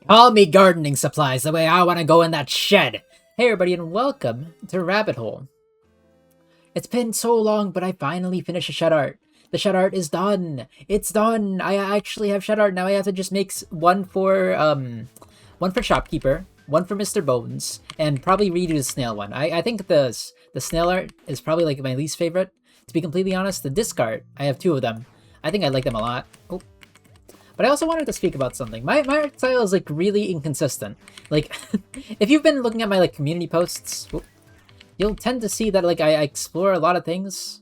Call me gardening supplies the way I want to go in that shed. Hey everybody and welcome to Rabbit Hole. It's been so long, but I finally finished the shed art. The shed art is done. It's done. I actually have shed art now. I have to just make one for shopkeeper, one for Mr. Bones, and probably redo the snail one. I think the snail art is probably like my least favorite. To be completely honest, the disc art, I have two of them. I think I like them a lot. Oh. But I also wanted to speak about something. My art style is like really inconsistent. Like, if you've been looking at my like community posts, you'll tend to see that like I explore a lot of things,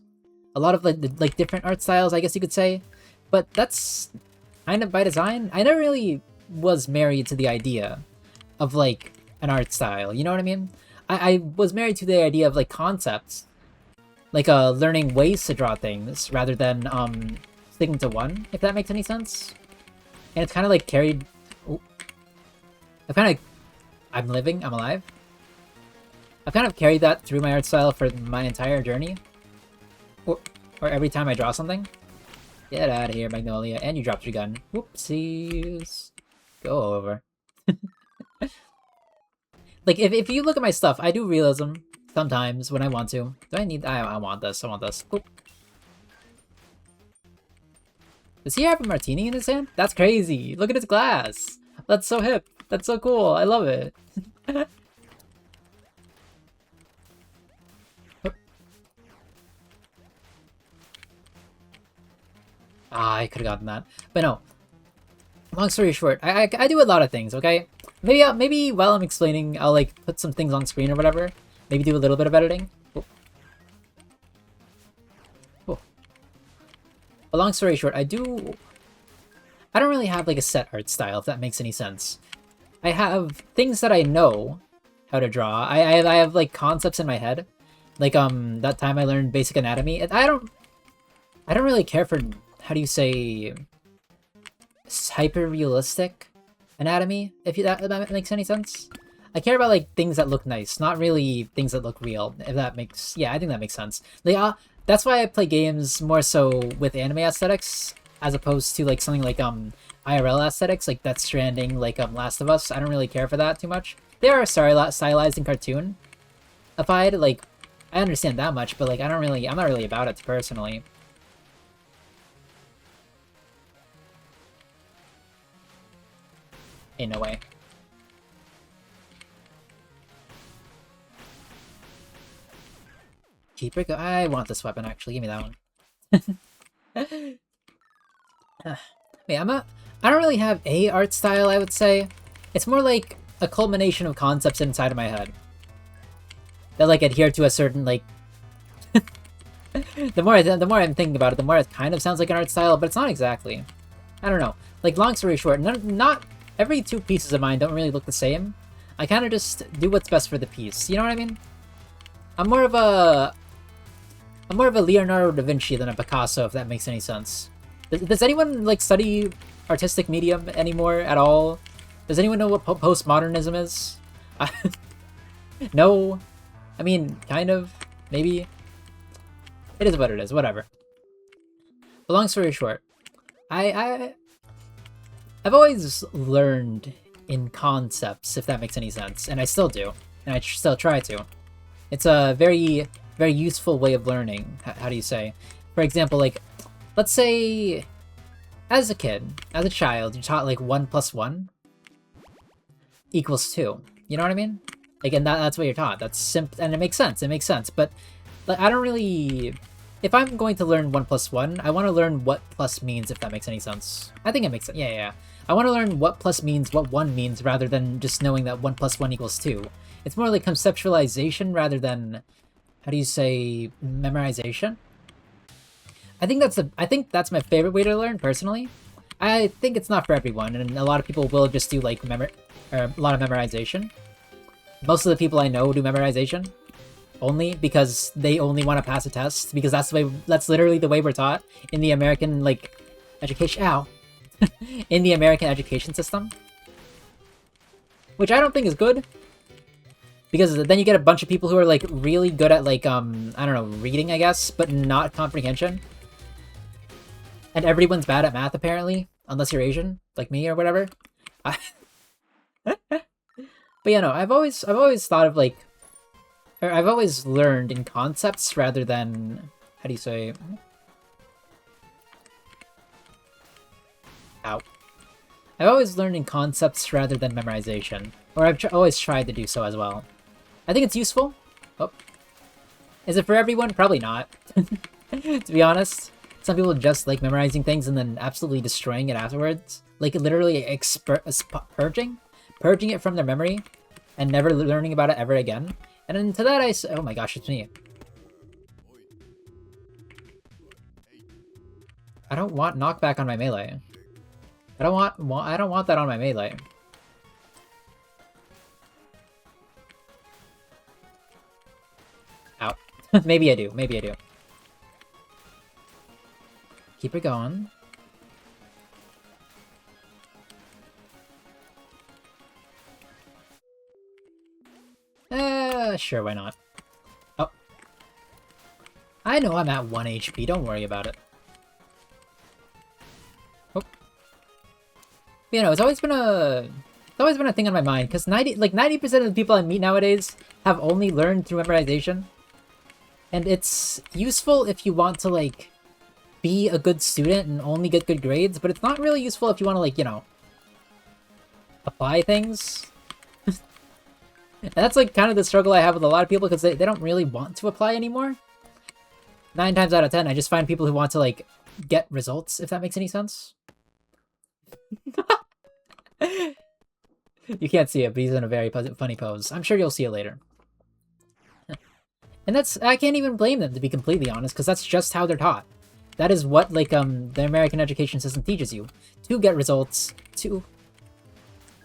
a lot of like different art styles, I guess you could say. But that's kind of by design. I never really was married to the idea of like an art style. You know what I mean? I was married to the idea of like concepts, like learning ways to draw things rather than sticking to one. If that makes any sense. And it's kind of like carried. Oh, I'm living. I'm alive. I've kind of carried that through my art style for my entire journey. Or every time I draw something. Get out of here, Magnolia. And you dropped your gun. Whoopsies. Go over. Like, if you look at my stuff, I do realism sometimes when I want to. Do I need... I want this. I want this. Oop. Does he have a martini in his hand? That's crazy. Look at his glass. That's so hip. That's so cool. I love it. I could have gotten that. But no. Long story short, I do a lot of things, okay? Maybe while I'm explaining, I'll like put some things on screen or whatever. Maybe do a little bit of editing. Oh. Oh. But long story short, I don't really have like a set art style, if that makes any sense. I have things that I know how to draw. I have like concepts in my head. Like that time I learned basic anatomy. I don't really care for, how do you say, hyper realistic anatomy, if that makes any sense. I care about like things that look nice, not really things that look real, if that makes, yeah, I think that makes sense. Like that's why I play games more so with anime aesthetics as opposed to like something like IRL aesthetics, like Death Stranding, like Last of Us. I don't really care for that too much. They are stylized and cartoon-ified, like I understand that much, but like I'm not really about it personally. Ain't no way. Keep it go. I want this weapon actually. Give me that one. Wait, I don't really have a art style, I would say. It's more like a culmination of concepts inside of my head that like adhere to a certain like. the more I'm thinking about it, the more it kind of sounds like an art style, but it's not exactly. I don't know. Like, long story short, not every two pieces of mine don't really look the same. I kind of just do what's best for the piece. You know what I mean? I'm more of a Leonardo da Vinci than a Picasso, if that makes any sense. Does anyone like study artistic medium anymore at all? Does anyone know what postmodernism is? No. I mean, kind of. Maybe. It is what it is. Whatever. But long story short, I've always learned in concepts, if that makes any sense, and I still do, and I still try to. It's a very, very useful way of learning. How do you say? For example, like, let's say, as a child, you're taught like 1 + 1 = 2. You know what I mean? Like, and that's what you're taught. That's simple, and it makes sense. It makes sense. But like, I don't really. If I'm going to learn 1 + 1, I want to learn what plus means, if that makes any sense. I think it makes sense. Yeah. I want to learn what plus means, what 1 means, rather than just knowing that 1 + 1 = 2. It's more like conceptualization rather than, how do you say, memorization? I think that's my favorite way to learn, personally. I think it's not for everyone, and a lot of people will just do like a lot of memorization. Most of the people I know do memorization only because they only want to pass a test, because that's literally the way we're taught in the American like education. In the American education system, which I don't think is good, because then you get a bunch of people who are like really good at like I don't know, reading, I guess, but not comprehension, and everyone's bad at math apparently, unless you're Asian like me or whatever. But yeah, no, I've always thought of like, or I've always learned in concepts rather than, how do you say? Ow. I've always learned in concepts rather than memorization, or I've always tried to do so as well. I think it's useful. Oh, is it for everyone? Probably not. To be honest, some people just like memorizing things and then absolutely destroying it afterwards, like literally purging it from their memory, and never learning about it ever again. And then to that I say, oh my gosh, it's me. I don't want knockback on my melee. I don't want that on my melee. Ow. Maybe I do. Maybe I do. Keep it going. Sure, why not? Oh. I know I'm at 1 HP, don't worry about it. Oh. You know, it's always been a thing on my mind, because 90% of the people I meet nowadays have only learned through memorization. And it's useful if you want to, like, be a good student and only get good grades, but it's not really useful if you want to, like, you know, apply things. And that's, like, kind of the struggle I have with a lot of people, because they don't really want to apply anymore. 9 times out of 10, I just find people who want to, like, get results, if that makes any sense. You can't see it, but he's in a very funny pose. I'm sure you'll see it later. And I can't even blame them, to be completely honest, because that's just how they're taught. That is what, like, the American education system teaches you. To get results, to...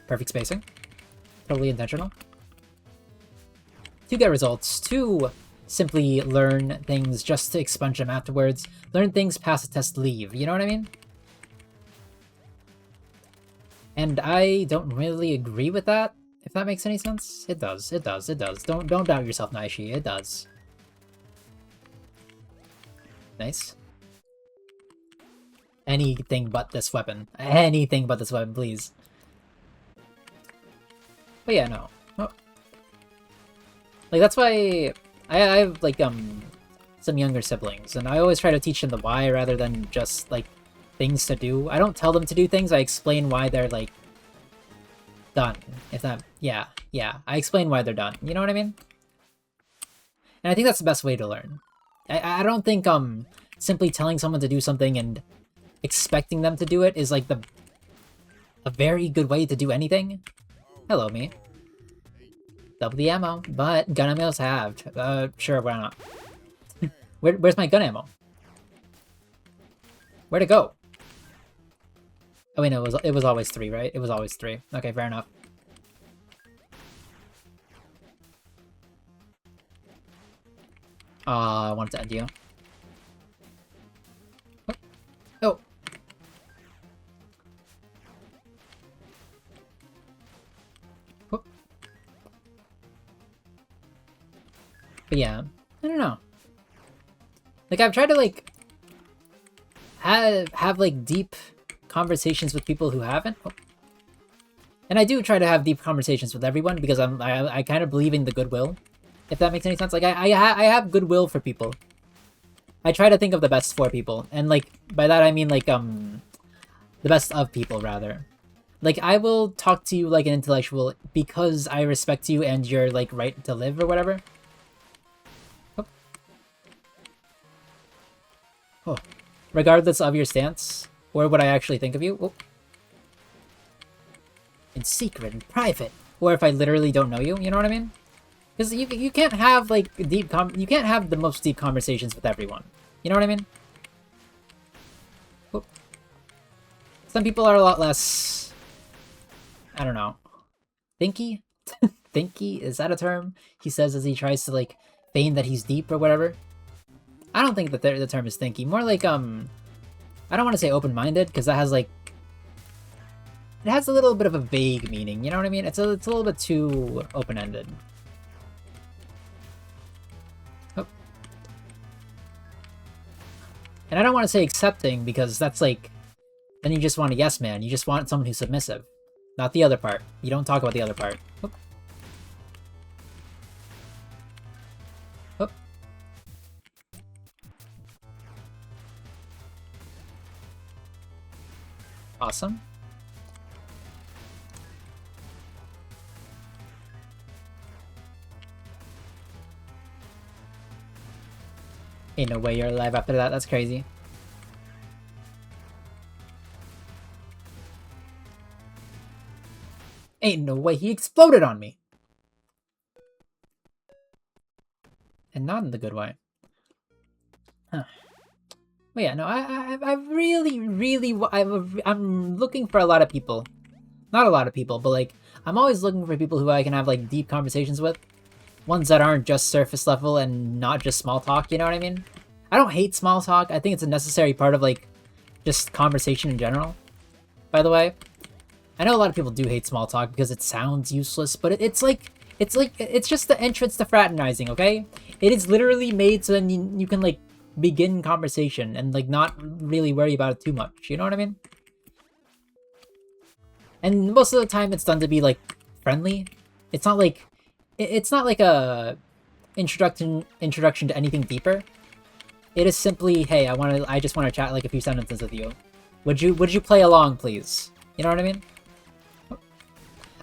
Perfect spacing. Totally intentional. To get results, to simply learn things just to expunge them afterwards. Learn things, pass a test, leave. You know what I mean? And I don't really agree with that, if that makes any sense. It does, it does, it does. Don't doubt yourself, Naishi, it does. Nice. Anything but this weapon. Anything but this weapon, please. But yeah, no. Oh. Like, that's why I have, like, some younger siblings, and I always try to teach them the why rather than just, like, things to do. I don't tell them to do things, I explain why they're, like, done. If that... Yeah. I explain why they're done. You know what I mean? And I think that's the best way to learn. I don't think, simply telling someone to do something and expecting them to do it is, like, a very good way to do anything. Hello, me. Double the ammo, but gun ammo's halved. Sure, why not? Where's my gun ammo? Where'd it go? Oh wait, no, it was always 3, right? It was always 3. Okay, fair enough. I wanted to end you. Oh. Oh. But yeah, I don't know. Like, I've tried to, like, have like, deep conversations with people who haven't. Oh. And I do try to have deep conversations with everyone, because I kind of believe in the goodwill, if that makes any sense. Like, I have goodwill for people. I try to think of the best for people, and, like, by that I mean, like, the best of people, rather. Like, I will talk to you like an intellectual because I respect you and your, like, right to live or whatever. Oh. Oh. Regardless of your stance, or what I actually think of you. Oh. In secret, in private, or if I literally don't know you, you know what I mean? Because you can't have, like, you can't have the most deep conversations with everyone. You know what I mean? Oh. Some people are a lot less... I don't know. Thinky? Thinky? Is that a term? He says as he tries to, like, feign that he's deep or whatever. I don't think that the term is thinky. More like, I don't want to say open-minded, because that has, like... It has a little bit of a vague meaning, you know what I mean? It's a little bit too open-ended. Oh. And I don't want to say accepting, because that's like... Then you just want a yes man. You just want someone who's submissive. Not the other part. You don't talk about the other part. Oh. Awesome. Ain't no way you're alive after that. That's crazy. Ain't no way he exploded on me. And not in the good way. Huh. Well, yeah, no, I really, I'm looking for a lot of people. Not a lot of people, but like, I'm always looking for people who I can have like deep conversations with. Ones that aren't just surface level and not just small talk, you know what I mean? I don't hate small talk. I think it's a necessary part of like, just conversation in general. By the way, I know a lot of people do hate small talk because it sounds useless, but it's just the entrance to fraternizing, okay? It is literally made so then you can like begin conversation and like not really worry about it too much. You know what I mean? And most of the time it's done to be like friendly. It's not like a introduction to anything deeper. It is simply, hey, I just want to chat like a few sentences with you. Would you play along, please? You know what I mean?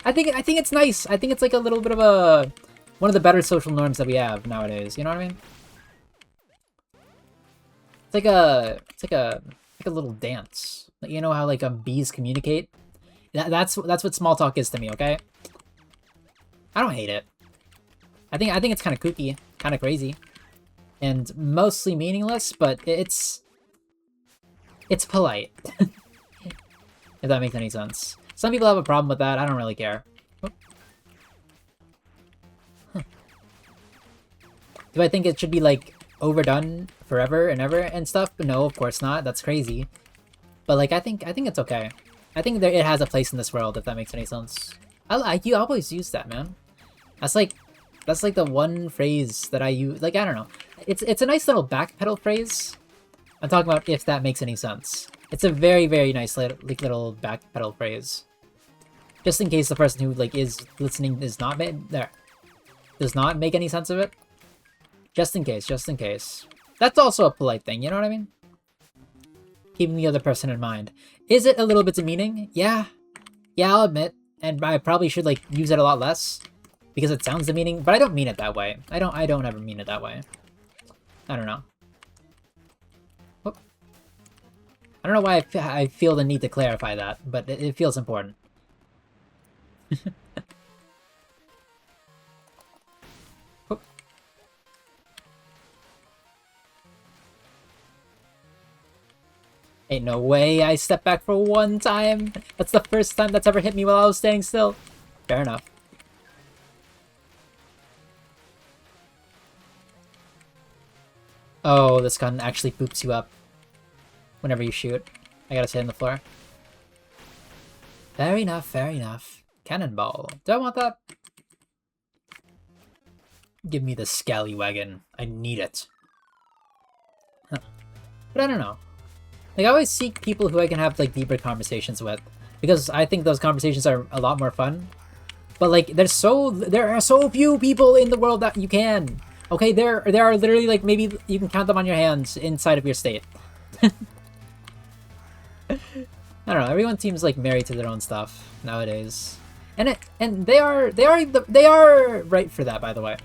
I think it's nice. I think it's like a little bit of one of the better social norms that we have nowadays. You know what I mean? It's like a little dance. You know how like bees communicate? That's what small talk is to me. Okay. I don't hate it. I think it's kind of kooky, kind of crazy, and mostly meaningless. But it's polite. If that makes any sense. Some people have a problem with that. I don't really care. Huh. Do I think it should be like overdone forever and ever and stuff? No, of course not. That's crazy. But like, I think it's okay. I think it has a place in this world. If that makes any sense. You always use that, man. That's like the one phrase that I use. Like, I don't know. It's a nice little backpedal phrase. I'm talking about if that makes any sense. It's a very, very nice little backpedal phrase. Just in case the person who like is listening does not make any sense of it. Just in case. That's also a polite thing, you know what I mean? Keeping the other person in mind. Is it a little bit demeaning? Yeah. Yeah, I'll admit. And I probably should like use it a lot less. Because it sounds demeaning, but I don't mean it that way. I don't ever mean it that way. I don't know. Oh. I don't know why I feel the need to clarify that, but it feels important. Oh. Ain't no way I stepped back for one time. That's the first time that's ever hit me while I was standing still. Fair enough. Oh, this gun actually boops you up whenever you shoot. I gotta sit on the floor. Fair enough, fair enough. Cannonball. Do I want that? Give me the scallywagon. I need it. Huh. But I don't know. Like, I always seek people who I can have, like, deeper conversations with. Because I think those conversations are a lot more fun. But, like, there are so few people in the world that you can. Okay, there are literally, like, maybe you can count them on your hands inside of your state. I don't know, everyone seems, like, married to their own stuff nowadays. And they are right for that, by the way.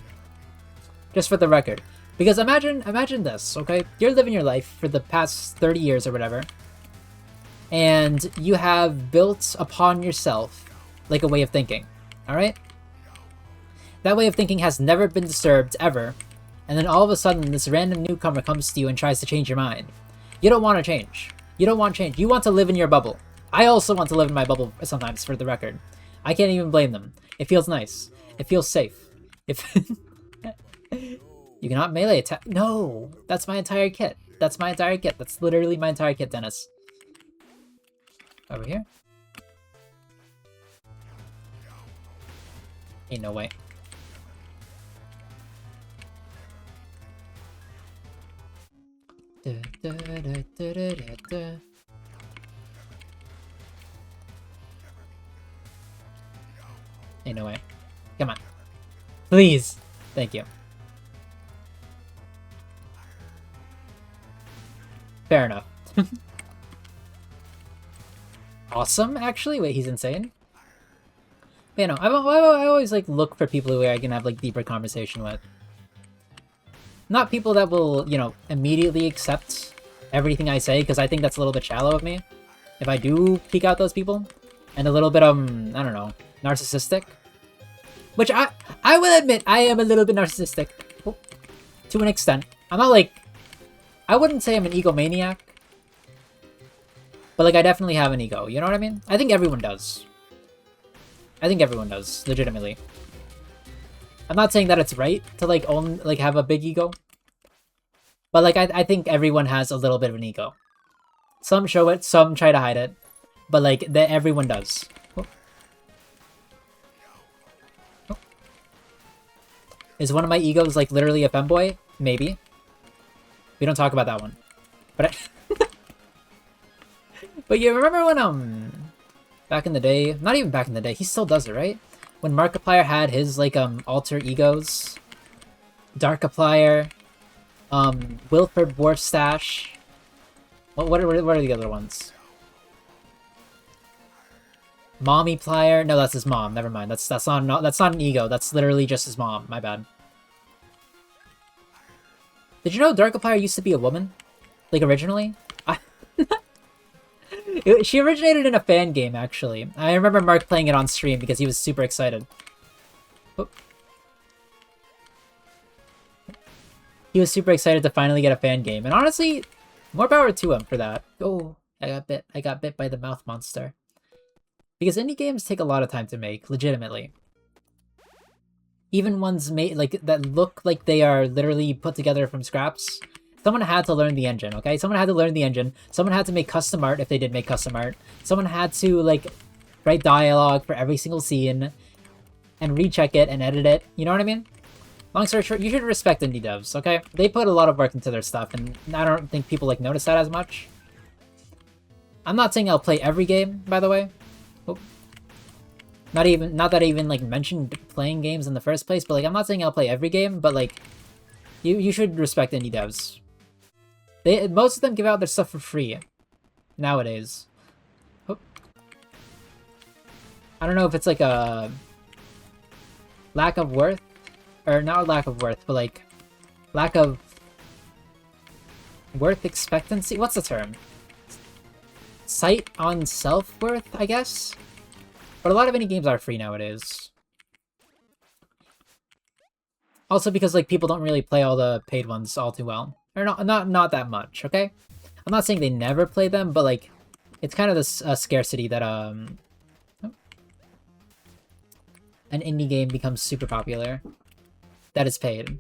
Just for the record. Because imagine this, okay? You're living your life for the past 30 years or whatever. And you have built upon yourself, like, a way of thinking. Alright? That way of thinking has never been disturbed, ever. And then all of a sudden, this random newcomer comes to you and tries to change your mind. You don't want to change. You don't want change. You want to live in your bubble. I also want to live in my bubble sometimes, for the record. I can't even blame them. It feels nice. It feels safe. If you cannot melee attack. No! That's my entire kit. That's my entire kit. That's literally my entire kit, Dennis. Over here? Ain't no way. Ain't no way. Come on. Please! Thank you. Fair enough. awesome, actually. Wait, he's insane? But, you know, I always, like, look for people who I can have, like, deeper conversation with. Not people that will, you know, immediately accept everything I say, because I think that's a little bit shallow of me. If I do peek out those people. And a little bit, I don't know, narcissistic. Which I will admit, I am a little bit narcissistic. Oh, to an extent. I'm not, like... I wouldn't say I'm an egomaniac. But, like, I definitely have an ego. You know what I mean? I think everyone does. I think everyone does, legitimately. I'm not saying that it's right to, like, have a big ego. But, like, I think everyone has a little bit of an ego. Some show it, some try to hide it. But, like, everyone does. Oh. Oh. Is one of my egos, like, literally a femboy? Maybe. We don't talk about that one. But But you remember when, back in the day, not even back in the day, he still does it, right? When Markiplier had his, like, alter egos, Darkiplier, Wilford Warstash. What are the other ones? Mommyplier? No, that's his mom. Never mind. That's not an ego. That's literally just his mom. My bad. Did you know Darkiplier used to be a woman? Like, originally? She originated in a fan game, actually. I remember Mark playing it on stream because he was super excited. Oh. He was super excited to finally get a fan game. And honestly, more power to him for that. Oh, I got bit. I got bit by the mouth monster. Because indie games take a lot of time to make, legitimately. Even ones made like that look like they are literally put together from scraps. Someone had to learn the engine, okay? Someone had to learn the engine. Someone had to make custom art if they did make custom art. Someone had to, like, write dialogue for every single scene and recheck it and edit it. You know what I mean? Long story short, you should respect indie devs, okay? They put a lot of work into their stuff, and I don't think people, like, notice that as much. I'm not saying I'll play every game, by the way. Oh. Not that I even, like, mentioned playing games in the first place, but, like, I'm not saying I'll play every game, but, like, you should respect indie devs. Most of them give out their stuff for free nowadays. Oh. I don't know if it's like a lack of worth, or not lack of worth, but like lack of worth expectancy. What's the term? Sight on self-worth, I guess? But a lot of indie games are free nowadays. Also because like people don't really play all the paid ones all too well. Or not that much, okay? I'm not saying they never play them, but like it's kind of this scarcity that an indie game becomes super popular that is paid.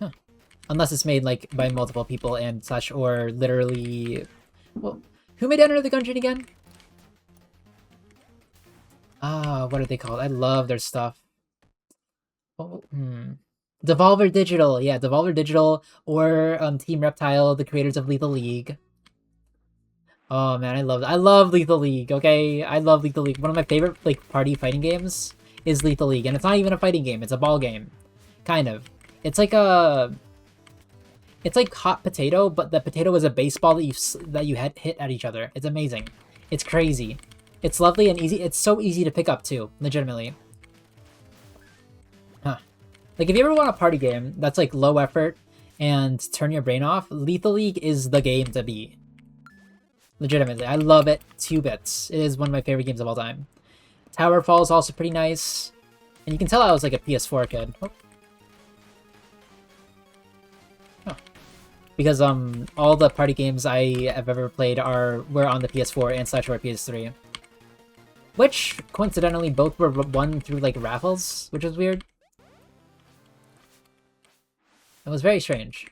Huh. Unless it's made like by multiple people and such, or literally, well, who made Enter the Gungeon again? Ah, what are they called? I love their stuff. Oh, Devolver Digital, yeah, Devolver Digital, or Team Reptile, the creators of Lethal League. Oh man, I love Lethal League, okay? I love Lethal League. One of my favorite like party fighting games is Lethal League, and it's not even a fighting game, it's a ball game. Kind of. It's like Hot Potato, but the potato is a baseball that you hit at each other. It's amazing. It's crazy. It's lovely and easy. It's so easy to pick up too, legitimately. Huh. Like, if you ever want a party game that's, like, low effort and turn your brain off, Lethal League is the game to be. Legitimately. I love it 2 bits. It is one of my favorite games of all time. Towerfall is also pretty nice. And you can tell I was, like, a PS4 kid. Oh. Oh. Because, all the party games I have ever played were on the PS4 and /or PS3. Which, coincidentally, both were won through, like, raffles, which is weird. It was very strange.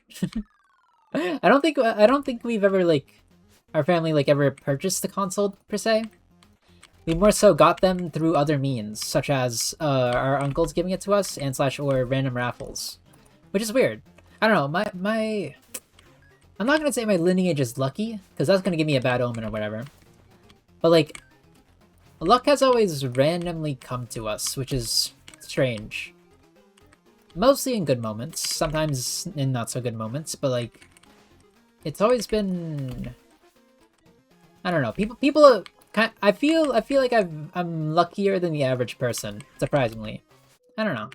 I don't think we've ever, like, our family, like, ever purchased the console, per se. We more so got them through other means, such as, our uncles giving it to us, and /or random raffles. Which is weird. I don't know, I'm not gonna say my lineage is lucky, because that's gonna give me a bad omen or whatever. But, like, luck has always randomly come to us, which is strange. Mostly in good moments, sometimes in not so good moments, but like, it's always been I don't know. People are kind. I feel like I'm luckier than the average person. Surprisingly, I don't know.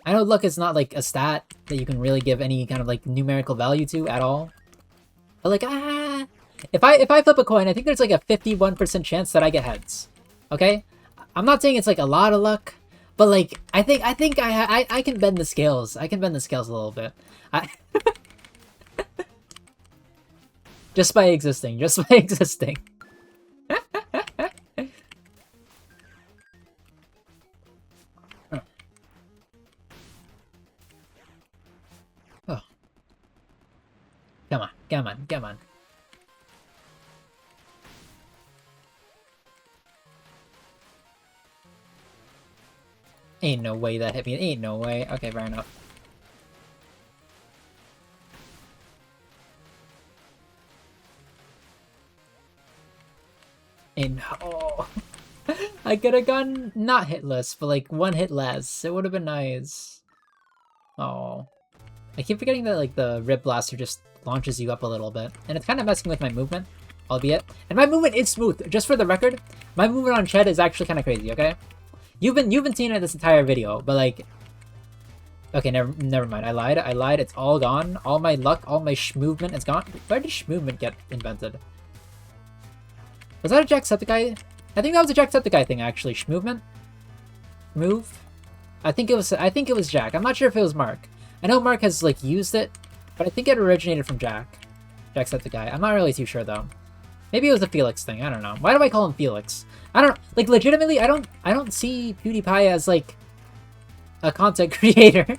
I know luck is not like a stat that you can really give any kind of like numerical value to at all. But like if I flip a coin, I think there's like a 51% chance that I get heads. Okay, I'm not saying it's like a lot of luck, but like I think I can bend the scales. I can bend the scales a little bit. I just by existing, just by existing. Oh, come on, come on, come on. Ain't no way that hit me. Ain't no way. Okay, fair enough. And oh, I could have gone not hitless, but like one hit less. It would have been nice. Oh, I keep forgetting that like the Rip Blaster just launches you up a little bit, and it's kind of messing with my movement, albeit. And my movement is smooth. Just for the record, my movement on Ched is actually kind of crazy. Okay, you've been seeing it this entire video, but like, okay, never mind. I lied. It's all gone. All my luck, all my movement is gone. Where did movement get invented? Was that a Jacksepticeye? I think that was a Jacksepticeye thing actually. Movement, move. I think it was Jack. I'm not sure if it was Mark. I know Mark has like used it, but I think it originated from Jacksepticeye. I'm not really too sure though. Maybe it was the Felix thing. I don't know. Why do I call him Felix? I don't like legitimately. I don't see PewDiePie as like a content creator.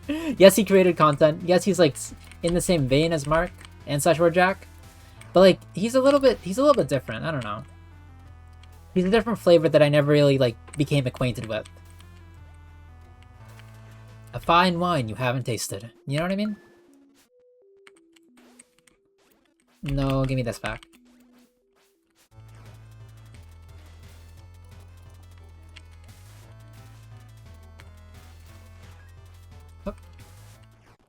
Yes, he created content. Yes, he's like in the same vein as Mark and Jack. But like he's a little bit different. I don't know. He's a different flavor that I never really like became acquainted with. A fine wine you haven't tasted. You know what I mean? No, give me this back. Oh.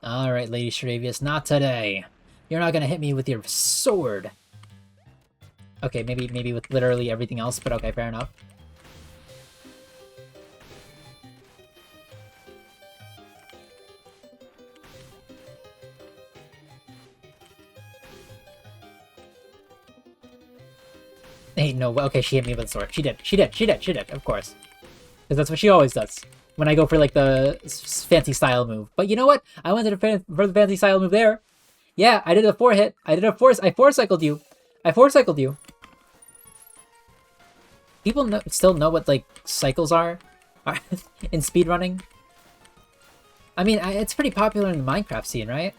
Alright, Lady Stravius, not today. You're not gonna hit me with your sword. Okay, maybe with literally everything else, but okay, fair enough. Ain't no way. Okay, she hit me with a sword. She did, of course. Because that's what she always does. When I go for, like, the fancy style move. But you know what? I went for the fancy style move there. Yeah, I did a 4-hit. I 4-cycled you. I 4-cycled you. People still know what, like, cycles are in speedrunning. I mean, it's pretty popular in the Minecraft scene, right?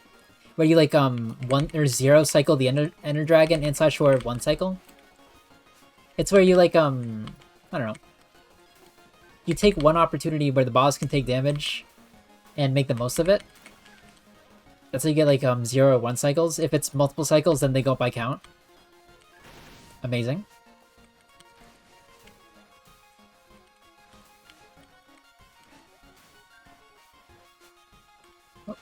Where you, like, 1 or 0 cycle the Ender Dragon and / 1 cycle. It's where you, like, I don't know. You take one opportunity where the boss can take damage and make the most of it. That's how you get, like, 0 or 1 cycles. If it's multiple cycles, then they go by count. Amazing. Oh.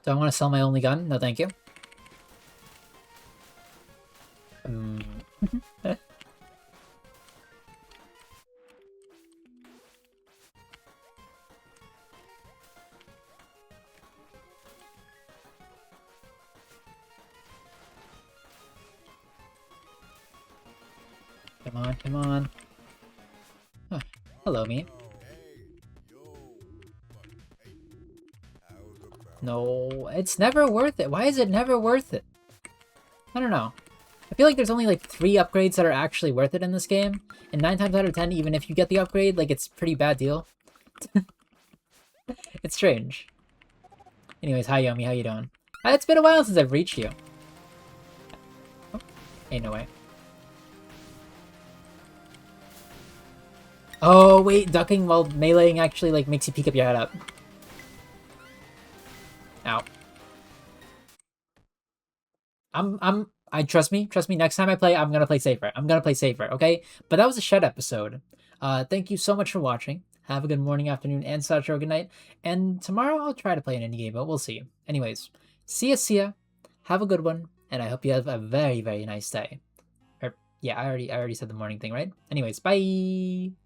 Do I want to sell my only gun? No, thank you. Come on, come on. Oh, hello, me. No, it's never worth it. Why is it never worth it? I don't know. I feel like there's only like 3 upgrades that are actually worth it in this game, and 9 times out of 10, even if you get the upgrade, like it's a pretty bad deal. It's strange. Anyways, hi Yomi, how you doing? It's been a while since I've reached you. Oh, ain't no way. Oh wait, ducking while meleeing actually like makes you peek up your head up. Ow. Trust me, next time I play, I'm gonna play safer. Okay? But that was a Shed episode. Thank you so much for watching. have a good morning, afternoon, and such, or good night. And tomorrow I'll try to play an indie game, but we'll see. Anyways, see ya, see ya. Have a good one, and I hope you have a very, very nice day. Or yeah, I already said the morning thing, right? Anyways, bye.